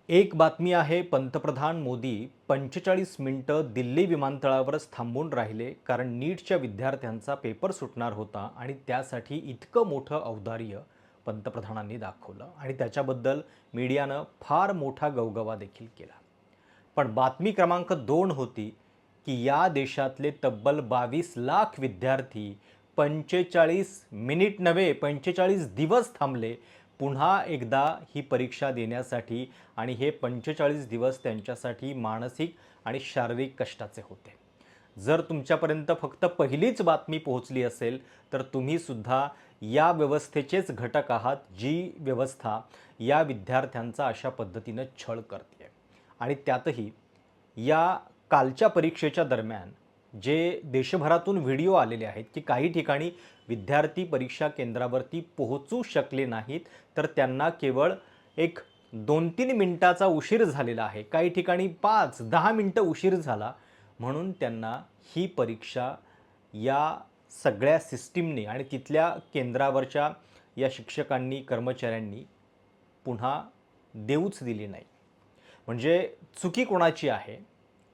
एक बातमी आहे, पंतप्रधान मोदी 45 मिनिटं दिल्ली विमानतळावरच थांबून राहिले कारण नीटच्या विद्यार्थ्यांचा पेपर सुटणार होता आणि त्यासाठी इतकं मोठं औदार्य पंतप्रधानांनी दाखवलं आणि त्याच्याबद्दल मीडियानं फार मोठा गवगवा देखील केला. पण बातमी क्रमांक 2 होती की या देशातले तब्बल 22 लाख विद्यार्थी 45 मिनिट नव्हे 45 दिवस थांबले पुन्हा एकदा ही परीक्षा देण्यासाठी आणि हे 45 दिवस त्यांच्यासाठी मानसिक आणि शारीरिक कष्टाचे होते. जर तुमच्यापर्यंत फक्त पहिलीच बातमी पोहोचली असेल तर तुम्ही सुद्धा या व्यवस्थेचेच घटक आहात, जी व्यवस्था या विद्यार्थ्यांचा अशा पद्धतीनं छळ करते. आणि त्यातही या कालच्या परीक्षेच्या दरम्यान जे देशभरातून व्हिडिओ आलेले आहेत की काही ठिकाणी विद्यार्थी परीक्षा केंद्रावरती पोहोचू शकले नाहीत, तर त्यांना केवळ एक 2-3 मिनिटाचा उशीर झालेला आहे, काही ठिकाणी 5-10 मिनिटं उशीर झाला, म्हणून त्यांना ही परीक्षा या सगळ्या सिस्टीमने आणि तिथल्या केंद्रावरच्या या शिक्षकांनी कर्मचाऱ्यांनी पुन्हा देऊच दिली नाही. म्हणजे चुकी कोणाची आहे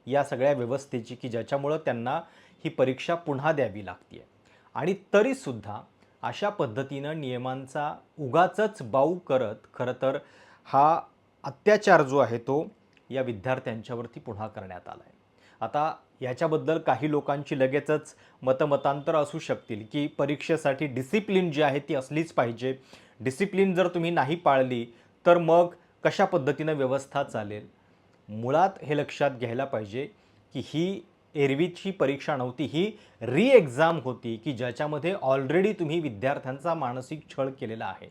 या सगळ्या व्यवस्थेची की ज्याच्यामुळं त्यांना ही परीक्षा पुन्हा द्यावी लागते. आणि तरीसुद्धा अशा पद्धतीनं नियमांचा उगाचच बाऊ करत खरं तर हा अत्याचार जो आहे तो या विद्यार्थ्यांच्यावरती पुन्हा करण्यात आला आहे. आता याच्याबद्दल काही लोकांची लगेचच मतमतांतर असू शकतील की परीक्षेसाठी डिसिप्लिन जी आहे ती असलीच पाहिजे, डिसिप्लिन जर तुम्ही नाही पाळली तर मग कशा पद्धतीनं व्यवस्था चालेल. मुळात हे लक्षात घ्यायला पाहिजे की ही एरवीची परीक्षा नव्हती, ही री एक्झाम होती की ज्याच्यामध्ये ऑलरेडी तुम्ही विद्यार्थ्यांचा मानसिक छळ केलेला आहे.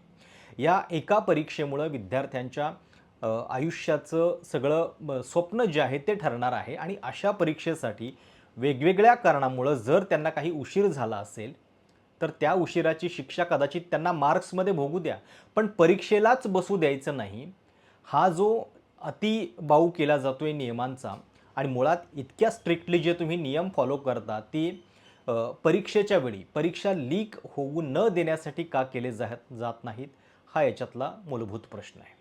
या एका परीक्षेमुळं विद्यार्थ्यांच्या आयुष्याचं सगळं स्वप्न जे आहे ते ठरणार आहे. आणि अशा परीक्षेसाठी वेगवेगळ्या कारणामुळं जर त्यांना काही उशीर झाला असेल तर त्या उशिराची शिक्षा कदाचित त्यांना मार्क्समध्ये भोगू द्या, पण परीक्षेलाच बसू द्यायचं नाही. हा जो अति बाऊ केला जातोय नियमांचा, आणि मुळात इतक्या स्ट्रिक्टली जे तुम्ही नियम फॉलो करता ती परीक्षेच्या वेळी परीक्षा लीक होऊ न देण्यासाठी का केले जात नाहीत, हा याच्यातला मूलभूत प्रश्न आहे.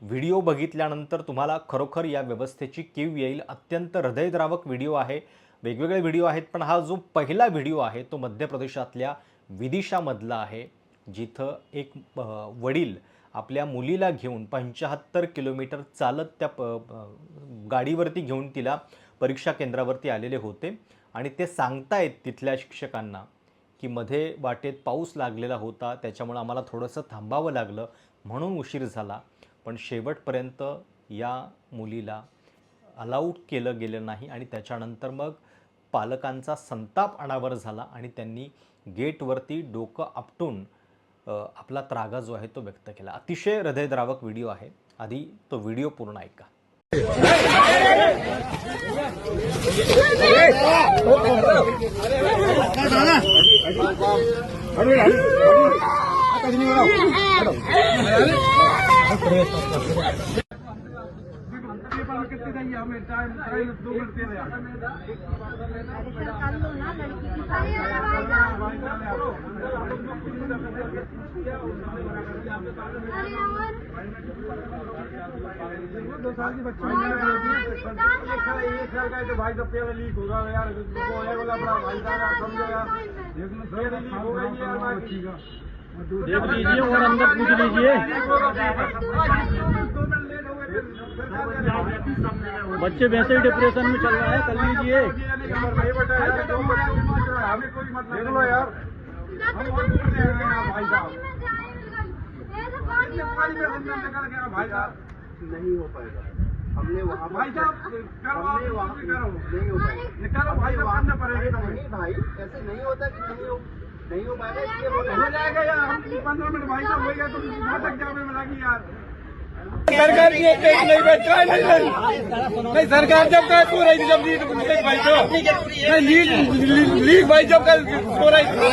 व्हिडिओ बघितल्यानंतर तुम्हाला खरोखर या व्यवस्थेची कीव येईल. अत्यंत हृदयद्रावक व्हिडिओ आहे, वेगवेगळे व्हिडिओ आहेत, पण हा जो पहिला व्हिडिओ आहे तो मध्य प्रदेशातल्या विदिशामधला आहे, जिथं एक वडील आपल्या मुलीला घेऊन 75 किलोमीटर चालत त्या गाडीवरती घेऊन तिला परीक्षा केंद्रावरती आलेले होते. आणि ते सांगतायत तिथल्या शिक्षकांना की मध्ये वाटेत पाऊस लागलेला होता, त्याच्यामुळे आम्हाला थोडंसं थांबावं लागलं, म्हणून उशीर झाला. पण शेवटपर्यंत या मुलीला अलाउड केलं गेलं नाही आणि त्याच्यानंतर मग पालकांचा संताप अनावर झाला आणि त्यांनी गेटवरती डोकं आपटून आपला त्रागा जो आहे तो व्यक्त केला. अतिशय हृदयद्रावक व्हिडिओ आहे. आधी तो व्हिडिओ पूर्ण ऐका. दो साल की बच्ची एक साल का है तो भाई सब पेपर लीक होगा यार, बोला अपना भाई साहब समझो यार, लीक हो गई है यार, देख लीजिए और अंदर पूछ लीजिए, बच्चे वैसे ही डिप्रेशन में चल रहा है, कर लीजिए हमें कोई मतलब देख लो यार भाई साहब भाई साहब नहीं हो पाएगा। हमने वहाँ भाई साहब हमने वहाँ नहीं हो पाएगा भाई साहब करना पड़ेगा। नहीं भाई ऐसे नहीं होता कि नहीं हो पाएगा, इसलिए हो जाएगा यार। हम 15 मिनट भाई साहब हो गया तो तक जाने में लगी यार। सरकार की एक नहीं बैठा नहीं, सरकार जब का सो रही थी जब लीक भाई तो लीक भाई जब का सो रही थी।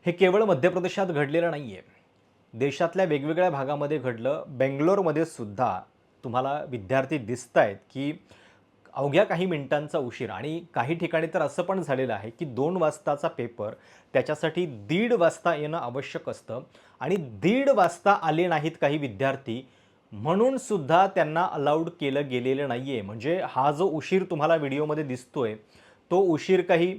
हे केवळ मध्य प्रदेशात घडलेलं नाहीये, देशातल्या वेगवेगळ्या भागामध्ये घडलं. बेंगलोरमध्ये सुद्धा तुम्हाला विद्यार्थी दिसत आहेत की अवघ्या काही मिनिटांचा उशीर आणि काही ठिकाणी तर असं पण झालेलं आहे की 2 वाजताचा पेपर त्याच्यासाठी 1:30 वाजता येणं आवश्यक असतं आणि 1:30 वाजता आले नाहीत काही विद्यार्थी म्हणून सुद्धा त्यांना अलाउड केलं गेलेलं नाही आहे. म्हणजे हा जो उशीर तुम्हाला व्हिडिओमध्ये दिसतोय तो उशीर काही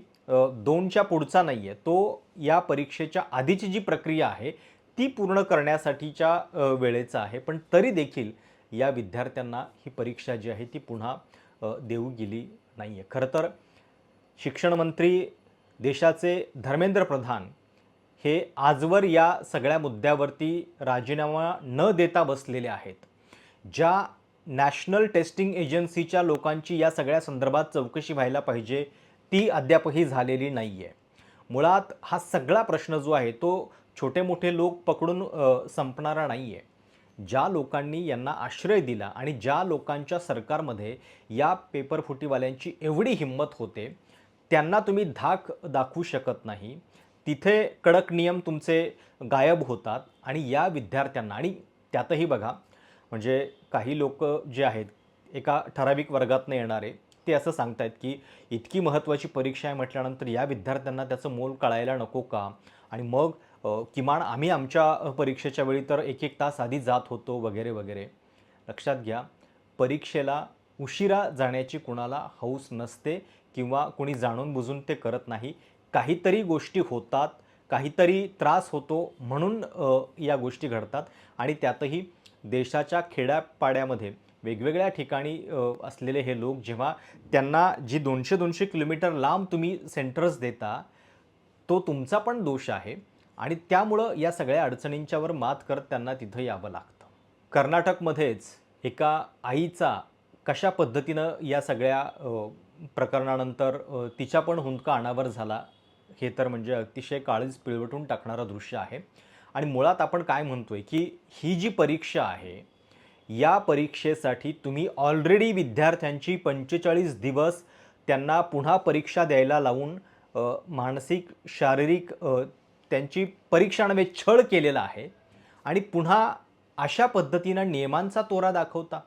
2च्या पुढचा नाही आहे. तो या परीक्षेच्या आधीची जी प्रक्रिया आहे ती पूर्ण करण्यासाठीच्या वेळेचा आहे. पण तरी देखील या विद्यार्थ्यांना ही परीक्षा जी आहे ती पुन्हा देऊ गेली नाही आहे. खरं तर शिक्षण मंत्री देशाचे धर्मेंद्र प्रधान हे आजवर या सगळ्या मुद्द्यावरती राजीनामा न देता बसलेले आहेत. ज्या नॅशनल टेस्टिंग एजन्सीच्या लोकांची या सगळ्या संदर्भात चौकशी व्हायला पाहिजे ती अद्यापही झालेली नाही आहे. मुळात हा सगळा प्रश्न जो आहे तो छोटे मोठे लोक पकडून संपणारा नाही आहे. ज्या लोकांनी यांना आश्रय दिला आणि ज्या लोकांच्या सरकारमध्ये या पेपर फुटीवाल्यांची एवढी हिंमत होते त्यांना तुम्ही धाक दाखवू शकत नाही. तिथे कडक नियम तुमचे गायब होतात आणि या विद्यार्थ्यांना आणि त्यातही बघा म्हणजे काही लोक जे आहेत एका ठराविक वर्गातनं येणारे ते असं सांगतायत की इतकी महत्त्वाची परीक्षा आहे म्हटल्यानंतर या विद्यार्थ्यांना त्याचं मोल कळायला नको का आणि मग किमान आम्ही आमच्या परीक्षेच्या वेळी तर 1-1 तास आधी जात होतो वगैरे वगैरे. लक्षात घ्या परीक्षेला उशिरा जाण्याची कुणाला हौस नसते किंवा कोणी जाणून बुजून ते करत नाही. काहीतरी गोष्टी होतात काहीतरी त्रास होतो म्हणून या गोष्टी घडतात आणि त्यातही देशाच्या खेड्यापाड्यामध्ये वेगवेगळ्या ठिकाणी असलेले हे लोक जेव्हा त्यांना जी 200-200 किलोमीटर लांब तुम्ही सेंटर्स देता तो तुमचा पण दोष आहे आणि त्यामुळं या सगळ्या अडचणींच्यावर मात करत त्यांना तिथं यावं लागतं. कर्नाटकमध्येच एका आईचा कशा पद्धतीनं या सगळ्या प्रकरणानंतर तिच्या पण हुंदका अनावर झाला हे तर म्हणजे अतिशय काळीज पिळवटून टाकणारं दृश्य आहे. आणि मुळात आपण काय म्हणतोय की ही जी परीक्षा आहे या परीक्षेसाठी तुम्ही ऑलरेडी विद्यार्थ्यांची 45 दिवस त्यांना पुन्हा परीक्षा द्यायला लावून मानसिक शारीरिक त्यांची परीक्षा नव्हे छळ केलेला आहे आणि पुन्हा अशा पद्धतीनं नियमांचा तोरा दाखवता.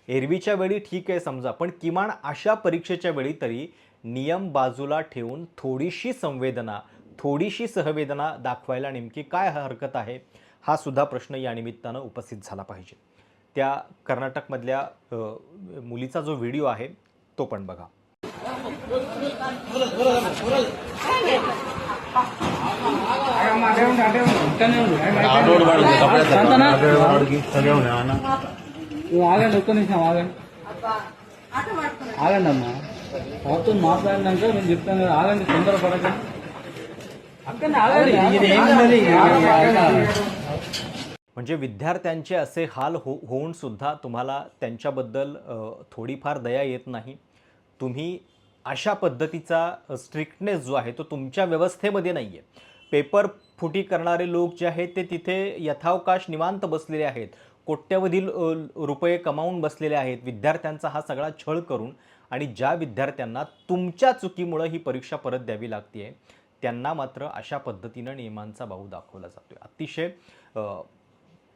एरवीच्या वेळी ठीक आहे समजा पण किमान अशा परीक्षेच्या वेळी तरी नियम बाजूला ठेवून थोडीशी संवेदना थोडीशी सहवेदना दाखवायला नेमकी काय हरकत आहे हा सुद्धा प्रश्न या निमित्तानं उपस्थित झाला पाहिजे. त्या कर्नाटकमधल्या मुलीचा जो व्हिडिओ आहे तो पण बघा. ఆగండి ఒక్క నిమిషం ఆగండి ఆగండి అమ్మా అవతో మాట్లాడినాక నేను చెప్తాను కదా ఆగండి తొందరపడకండి అక్కడనే ఆగండి ఇది ఏమున్నది म्हणजे विद्यार्थ्यांचे असे हाल होऊन सुद्धा तुम्हाला त्यांच्याबद्दल थोडीफार दया येत नाही. तुम्ही अशा पद्धतीचा स्ट्रिक्टनेस जो आहे तो तुमच्या व्यवस्थेमध्ये नाही आहे. पेपर फुटी करणारे लोक जे आहेत ते तिथे यथावकाश निवांत बसलेले आहेत. कोट्यवधी रुपये कमावून बसलेले आहेत विद्यार्थ्यांचा हा सगळा छळ करून आणि ज्या विद्यार्थ्यांना तुमच्या चुकीमुळे ही परीक्षा परत द्यावी लागते त्यांना मात्र अशा पद्धतीनं नियमांचा बाहू दाखवला जातोय. अतिशय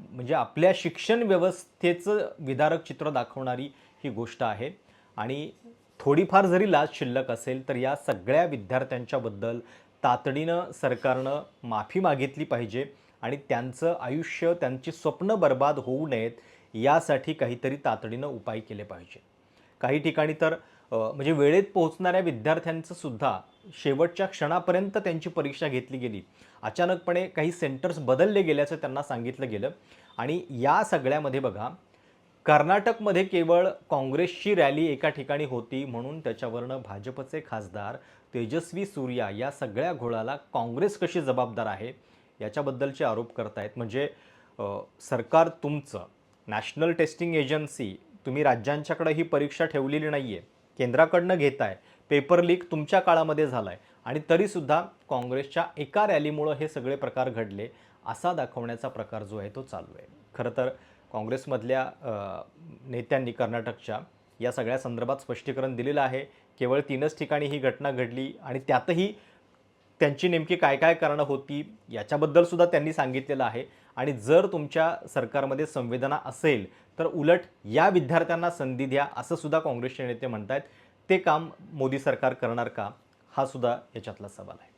म्हणजे आपल्या शिक्षण व्यवस्थेचं विदारक चित्र दाखवणारी ही गोष्ट आहे आणि थोडीफार जरी लाज शिल्लक असेल तर या सगळ्या विद्यार्थ्यांच्याबद्दल तातडीनं सरकारनं माफी मागितली पाहिजे आणि त्यांचं आयुष्य त्यांची स्वप्न बर्बाद होऊ नयेत यासाठी काहीतरी तातडीनं उपाय केले पाहिजे. काही ठिकाणी तर म्हणजे वेळेत पोहोचणाऱ्या विद्यार्थ्यांचं सुद्धा शेवटच्या क्षणापर्यंत त्यांची परीक्षा घेतली गेली. अचानकपणे काही सेंटर्स बदलले गेल्याचं त्यांना सांगितलं गेलं आणि या सगळ्यामध्ये बघा कर्नाटकमध्ये केवळ काँग्रेसची रॅली एका ठिकाणी होती म्हणून त्याच्यावरनं भाजपचे खासदार तेजस्वी सूर्या या सगळ्या घोळाला काँग्रेस कशी जबाबदार आहे याच्याबद्दलचे आरोप करतायत. म्हणजे सरकार तुमचं नॅशनल टेस्टिंग एजन्सी तुम्ही राज्यांच्याकडे ही परीक्षा ठेवलेली नाही आहे केंद्राकडनं घेताय. पेपर लीक तुमच्या काळामध्ये झाला आहे आणि तरीसुद्धा काँग्रेसच्या एका रॅलीमुळं हे सगळे प्रकार घडले असा दाखवण्याचा प्रकार जो आहे तो चालू आहे. खरं तर काँग्रेसमधल्या नेत्यांनी कर्नाटकच्या या सगळ्या संदर्भात स्पष्टीकरण दिलेलं आहे. केवळ 3च ठिकाणी ही घटना घडली आणि त्यातही त्यांची नेमकी काय काय कारणं होती याच्याबद्दल सुद्धा त्यांनी सांगितलेलं आहे आणि जर तुमच्या सरकारमध्ये संवेदना असेल तर उलट या विद्यार्थ्यांना संधी द्या, असं सुद्धा काँग्रेसचे नेते म्हणत आहेत. ते काम मोदी सरकार करणार का, हा सुद्धा याच्यातला सवाल आहे.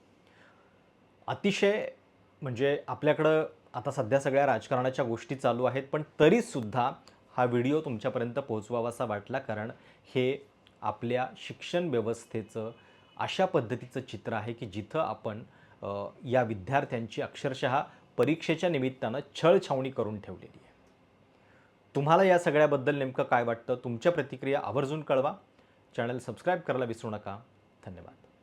अतिशय म्हणजे आपल्याकडं आता सध्या सगळ्या राजकारणाच्या गोष्टी चालू आहेत, पण तरीसुद्धा हा व्हिडिओ तुमच्यापर्यंत पोहोचवावासा वाटला, कारण हे आपल्या शिक्षण व्यवस्थेचं अशा पद्धतीचं चित्र आहे की जिथं आपण या विद्यार्थ्यांची अक्षरशः परीक्षेच्या निमित्तानं छळछावणी करून ठेवलेली आहे. तुम्हाला या सगळ्याबद्दल नेमकं काय वाटतं? तुमच्या प्रतिक्रिया आवर्जून कळवा. चॅनल सबस्क्राईब करायला विसरू नका. धन्यवाद.